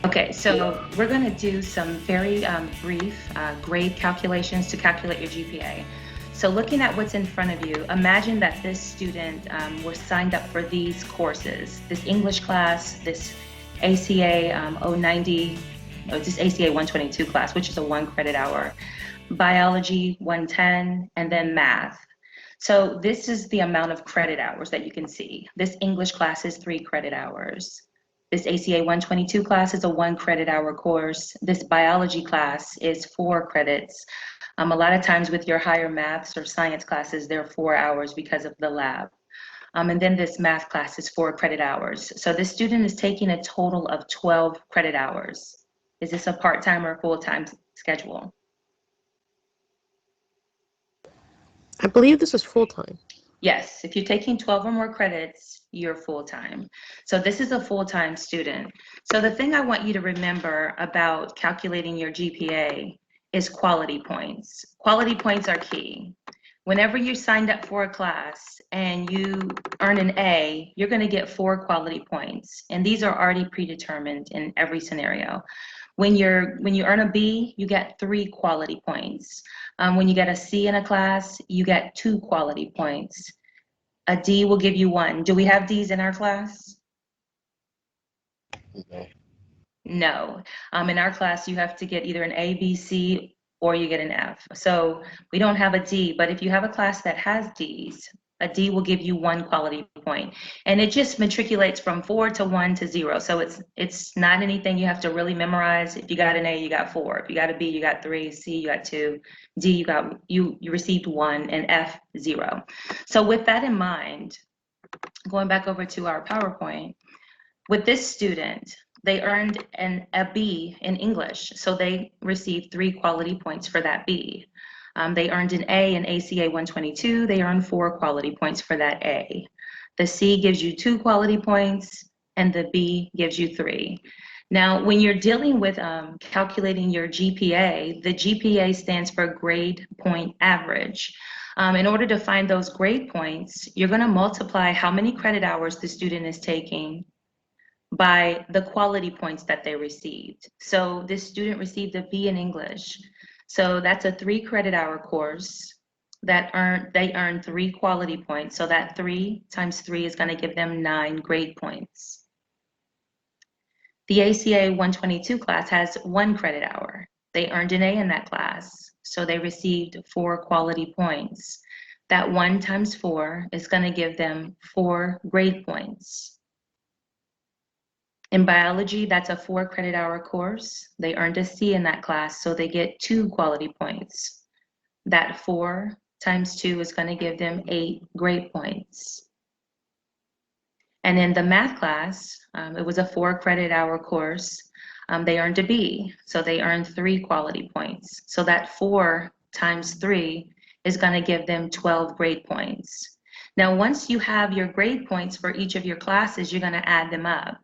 Okay, so we're going to do some very brief grade calculations to calculate your GPA. So looking at what's in front of you, imagine that this student was signed up for these courses, this English class, this ACA 090, this ACA 122 class, which is a 1 credit hour, biology 110, and then math. So this is the amount of credit hours that you can see. This English class is 3 credit hours. This ACA 122 class is a 1 credit hour course. This biology class is 4 credits. A lot of times with your higher maths or science classes, they're 4 hours because of the lab. And then this math class is 4 credit hours. So this student is taking a total of 12 credit hours. Is this a part-time or full-time schedule? I believe this is full-time. Yes, if you're taking 12 or more credits, you're full-time. So this is a full-time student. So the thing I want you to remember about calculating your GPA is quality points. Quality points are key. Whenever you signed up for a class and you earn an A, you're going to get 4 quality points. And these are already predetermined in every scenario. When you earn a B, you get 3 quality points. When you get a C in a class, you get 2 quality points. A D will give you 1. Do we have Ds in our class? No. No. In our class, you have to get either an A, B, C, or you get an F. So we don't have a D, but if you have a class that has Ds, a D will give you 1 quality point. And it just matriculates from 4 to 1 to 0. So it's not anything you have to really memorize. If you got an A, you got 4. If you got a B, you got 3. C, you got 2. D, you received 1, and F, 0. So with that in mind, going back over to our PowerPoint, with this student, they earned a B in English, so they received 3 quality points for that B. They earned an A in ACA 122, they earned 4 quality points for that A. The C gives you 2 quality points, and the B gives you 3. Now, when you're dealing with calculating your GPA, the GPA stands for grade point average. In order to find those grade points, you're going to multiply how many credit hours the student is taking by the quality points that they received. So this student received a B in English. So that's a 3 credit hour course that they earned 3 quality points. So that 3 times 3 is going to give them 9 grade points. The ACA 122 class has 1 credit hour. They earned an A in that class. So they received 4 quality points. That 1 times 4 is going to give them 4 grade points. In biology, that's a 4 credit hour course. They earned a C in that class, so they get 2 quality points. That 4 times 2 is going to give them 8 grade points. And in the math class, it was a 4 credit hour course. They earned a B, so they earned 3 quality points. So that 4 times 3 is going to give them 12 grade points. Now, once you have your grade points for each of your classes, you're going to add them up.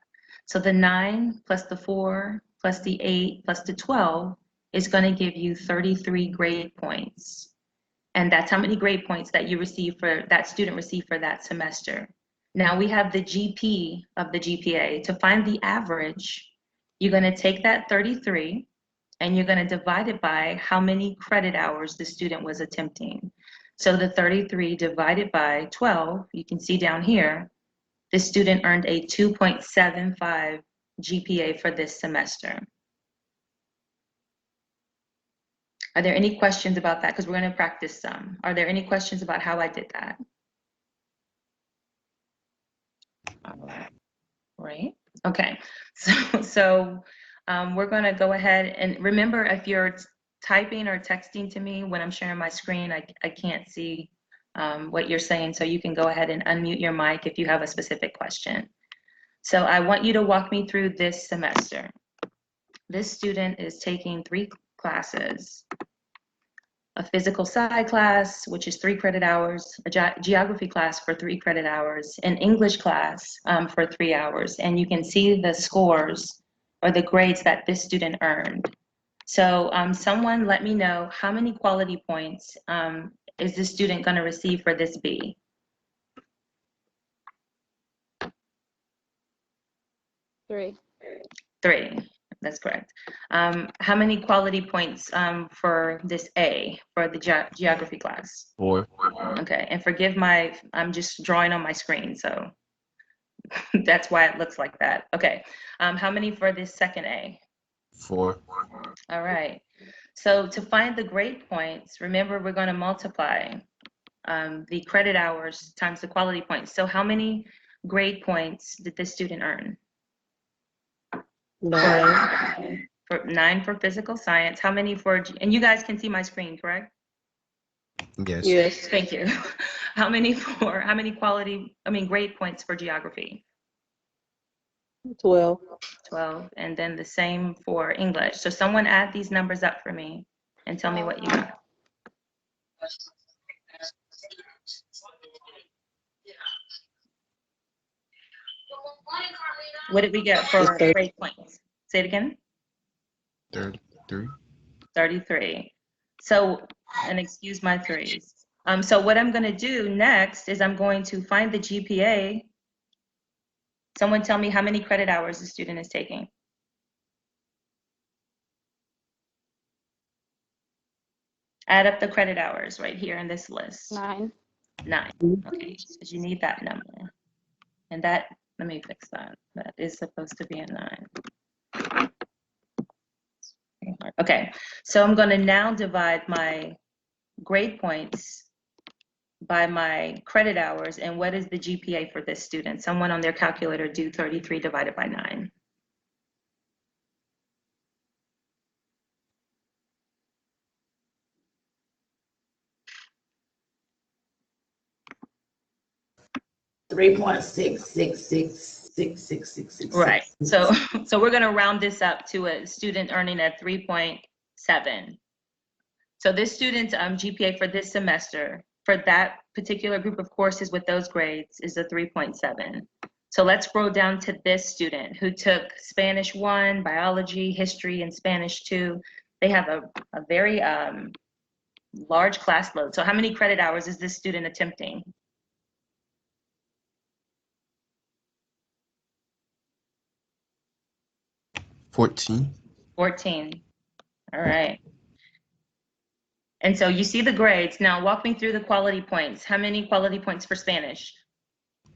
So the 9 plus the 4 plus the 8 plus the 12 is going to give you 33 grade points. And that's how many grade points that you receive for that student received for that semester. Now we have the GP of the GPA. To find the average, you're going to take that 33 and you're going to divide it by how many credit hours the student was attempting. So the 33 divided by 12, you can see down here, the student earned a 2.75 GPA for this semester. Are there any questions about that? Because we're going to practice some. Are there any questions about how I did that? All right. Okay. So we're going to go ahead and remember, if you're typing or texting to me when I'm sharing my screen, I can't see what you're saying, so you can go ahead and unmute your mic if you have a specific question. So I want you to walk me through this semester. This student is taking 3 classes: a physical sci class, which is 3 credit hours, a geography class for 3 credit hours, an English class for 3 hours. And you can see the scores or the grades that this student earned. So someone let me know, how many quality points is this student going to receive for this B? 3. 3. That's correct. How many quality points for this A, for the geography class? 4. Okay, and forgive I'm just drawing on my screen, so that's why it looks like that. Okay, how many for this second A? 4. All right, so to find the grade points, remember we're going to multiply the credit hours times the quality points. So how many grade points did this student earn? 9. For 9 for physical science. How many for, and you guys can see my screen, correct? Yes. Yes. Thank you. How many grade points for geography? 12. 12, and then the same for English. So someone add these numbers up for me and tell me what you got. What did we get for grade points? Say it again. 33. 33. So, and excuse my threes. So what I'm going to do next is I'm going to find the GPA. Someone tell me how many credit hours the student is taking. Add up the credit hours right here in this list. 9. 9. Okay, so you need that number. And that, let me fix that. That is supposed to be a 9. Okay, so I'm going to now divide my grade points by my credit hours. And what is the GPA for this student? Someone on their calculator do 33 divided by 9. $3.6666666. Right. So we're going to round this up to a student earning a 3.7. So this student's GPA for this semester, for that particular group of courses with those grades, is a 3.7. So let's scroll down to this student who took Spanish 1, biology, history, and Spanish 2. They have a very large class load. So how many credit hours is this student attempting? $14. 14. All right. And so you see the grades. Now walk me through the quality points. How many quality points for Spanish?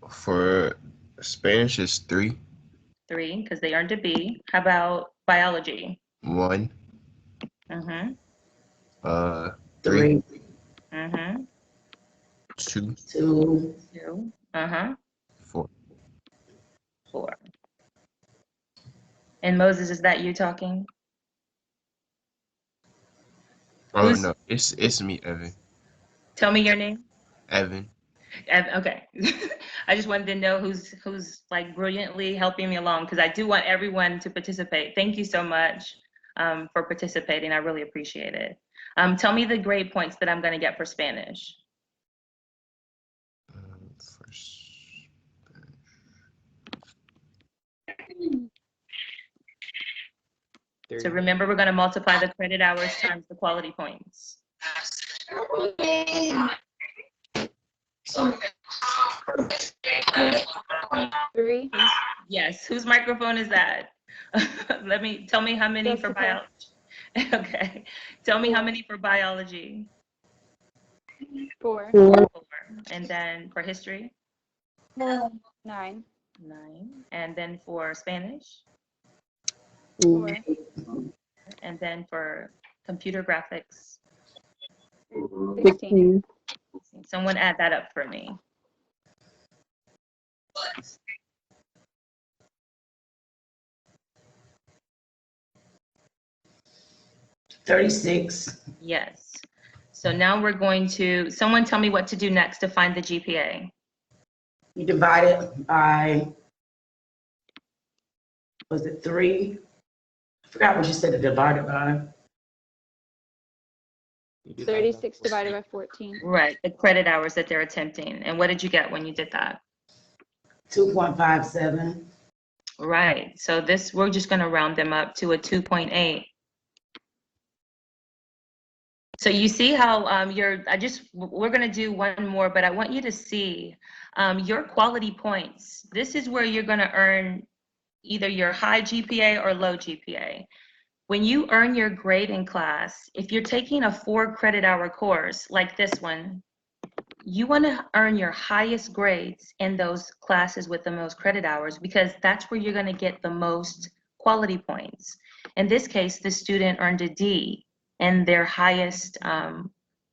For Spanish is 3. 3, because they earned a B. How about biology? 1. Mm-hmm. 3. Mm-hmm. 2. 2. 2. Uh-huh. 4. 4. And Moses, is that you talking? Oh Who's- no, it's me, Evan. Tell me your name. Evan. Okay. I just wanted to know who's like brilliantly helping me along, because I do want everyone to participate. Thank you so much for participating. I really appreciate it. Tell me the grade points that I'm going to get for Spanish. So remember, we're going to multiply the credit hours times the quality points. Three. Yes, whose microphone is that? Tell me how many for Jessica. biology. Okay, tell me how many for biology. 4. 4. And then for history? 9. 9. And then for Spanish? 4. And then for computer graphics? 16. Someone add that up for me. $36. Yes. So now we're going to, someone tell me what to do next to find the GPA. You divide it by, was it 3? I forgot what you said to divide it by. 36 divided by 14. Right, the credit hours that they're attempting. And what did you get when you did that? 2.57. Right, so this, we're just going to round them up to a 2.8. So you see how we're going to do one more, but I want you to see your quality points. This is where you're going to earn either your high GPA or low GPA. When you earn your grade in class, if you're taking a 4 credit hour course like this one, you want to earn your highest grades in those classes with the most credit hours, because that's where you're going to get the most quality points. In this case, the student earned a D in their highest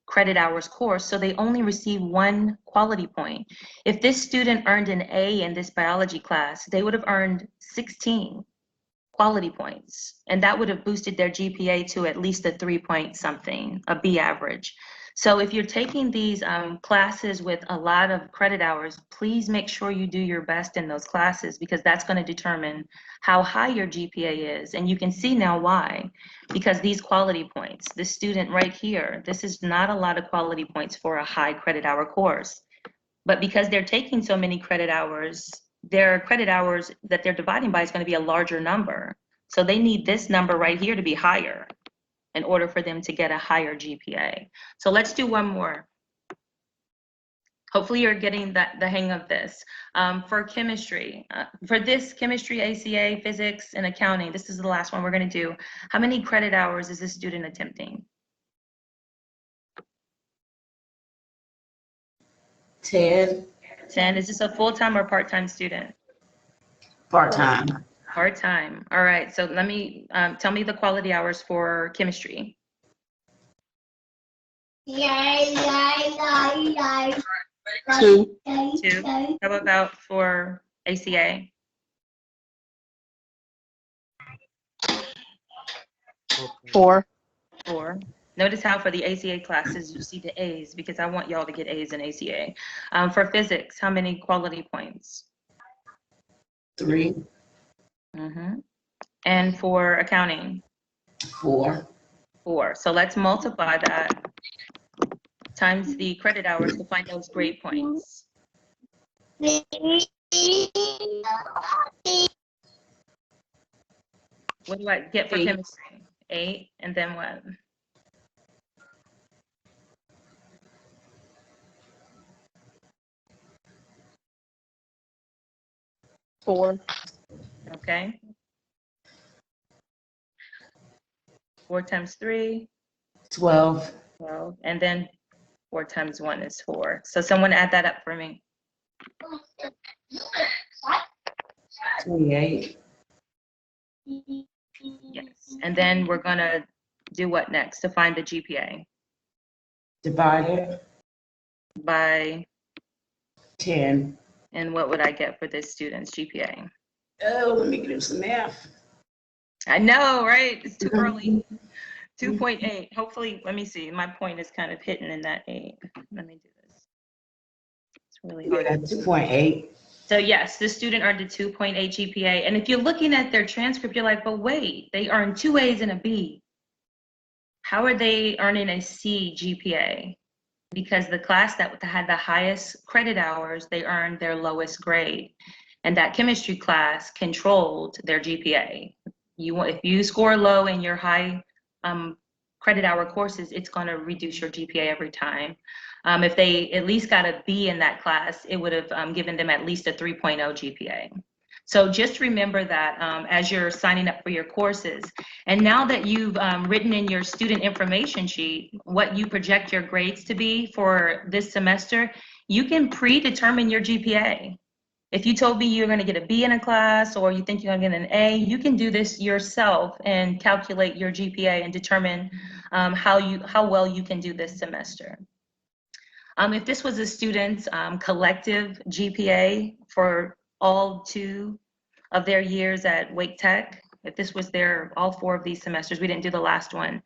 credit hours course, so they only receive 1 quality point. If this student earned an A in this biology class, they would have earned 16 quality points, and that would have boosted their GPA to at least a 3 point something, a B average. So if you're taking these classes with a lot of credit hours, please make sure you do your best in those classes, because that's going to determine how high your GPA is. And you can see now why, because these quality points, this student right here, this is not a lot of quality points for a high credit hour course. But because they're taking so many credit hours, their credit hours that they're dividing by is going to be a larger number. So they need this number right here to be higher in order for them to get a higher GPA. So let's do one more. Hopefully you're getting the hang of this. For chemistry, for this chemistry, ACA, physics, and accounting, this is the last one we're going to do. How many credit hours is this student attempting? 10, 10. Is this a full-time or part-time student? part-time. Part-time. All right. So let me tell me the quality hours for chemistry. 2. 2. How about for ACA? 4. 4. Notice how for the ACA classes you see the A's, because I want y'all to get A's in ACA. For physics, how many quality points? 3, And for accounting? 4. 4. So let's multiply that times the credit hours to find those grade points. What do I get for 8. chemistry? 8, and then what? 4. Okay. 4 times 3, 12. 12, and then 4 times 1 is 4. So someone add that up for me. 28. Yes. And then we're going to do what next to find the GPA? Divided. By, 10. and what would I get for this student's GPA? Oh, let me do some math. I know, right? It's too early. 2.8. Hopefully, let me see. My point is kind of hidden in that 8. Let me do this. It's really hard. Yeah, 2.8. So yes, this student earned a 2.8 GPA. And if you're looking at their transcript, you're like, but wait, they earned 2 A's and a B. How are they earning a C GPA? Because the class that had the highest credit hours, they earned their lowest grade. And that chemistry class controlled their GPA. If you score low in your high credit hour courses, it's going to reduce your GPA every time. If they at least got a B in that class, it would have given them at least a 3.0 GPA. So just remember that as you're signing up for your courses. And now that you've written in your student information sheet what you project your grades to be for this semester, you can predetermine your GPA. If you told me you're going to get a B in a class, or you think you're going to get an A, you can do this yourself and calculate your GPA and determine how well you can do this semester. If this was a student's collective GPA for all 2 of their years at Wake Tech, if this was all 4 of these semesters, we didn't do the last one,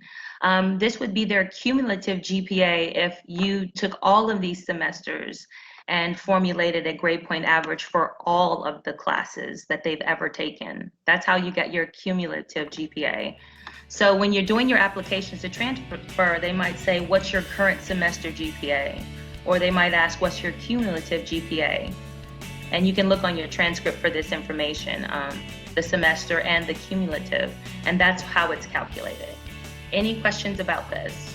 this would be their cumulative GPA if you took all of these semesters and formulated a grade point average for all of the classes that they've ever taken. That's how you get your cumulative GPA. So when you're doing your applications to transfer, they might say, what's your current semester GPA? Or they might ask, what's your cumulative GPA? And you can look on your transcript for this information, the semester and the cumulative, and that's how it's calculated. Any questions about this?